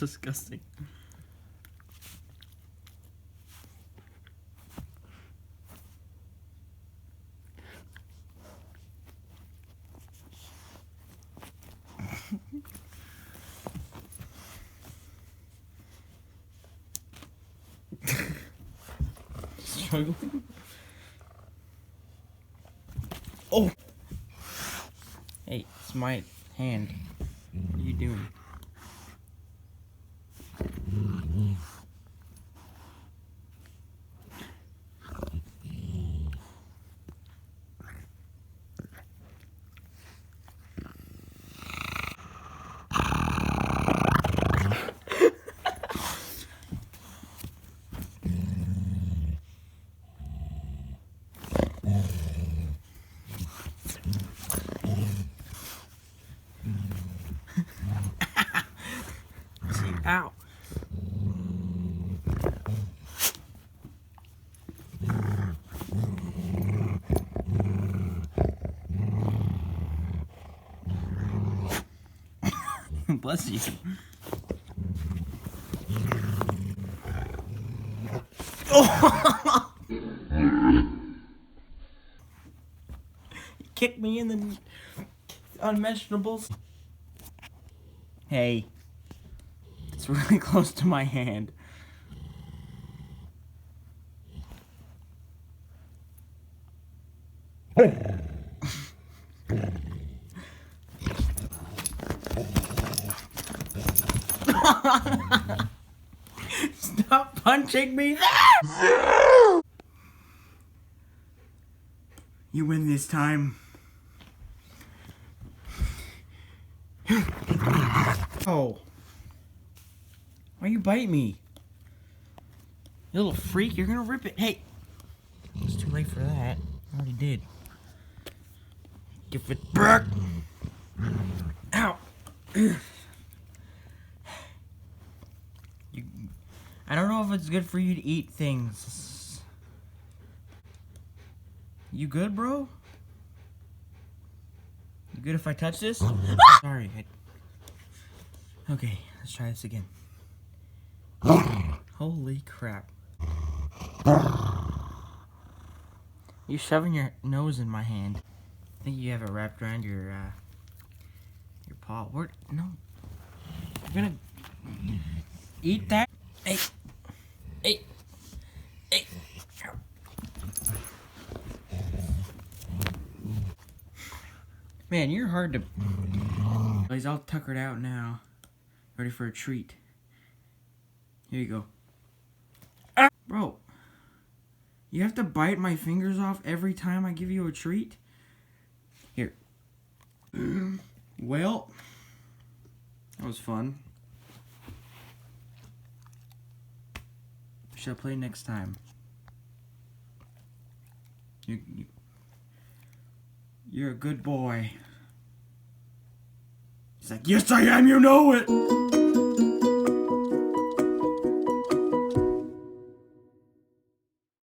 disgusting. Struggling. Oh! Hey, it's my hand. What are you doing? Ow. Bless you. Oh! Kick me in the unmentionables. Hey. It's really close to my hand. Stop punching me there! You win this time. Oh. Why you bite me? You little freak, you're gonna rip it. Hey! It's too late for that. I already did. Give it back! Ow! I don't know if it's good for you to eat things. You good, bro? You good if I touch this? Sorry. Okay, let's try this again. Holy crap. You're shoving your nose in my hand. I think you have it wrapped around your paw. Where? No. You're gonna eat that? Hey. Hey. Hey. Man, you're hard to... He's all tuckered out now. Ready for a treat. Here you go. Ah! Bro. You have to bite my fingers off every time I give you a treat? Here. Well. That was fun. Should I play next time? You're a good boy. He's like, yes I am, you know it!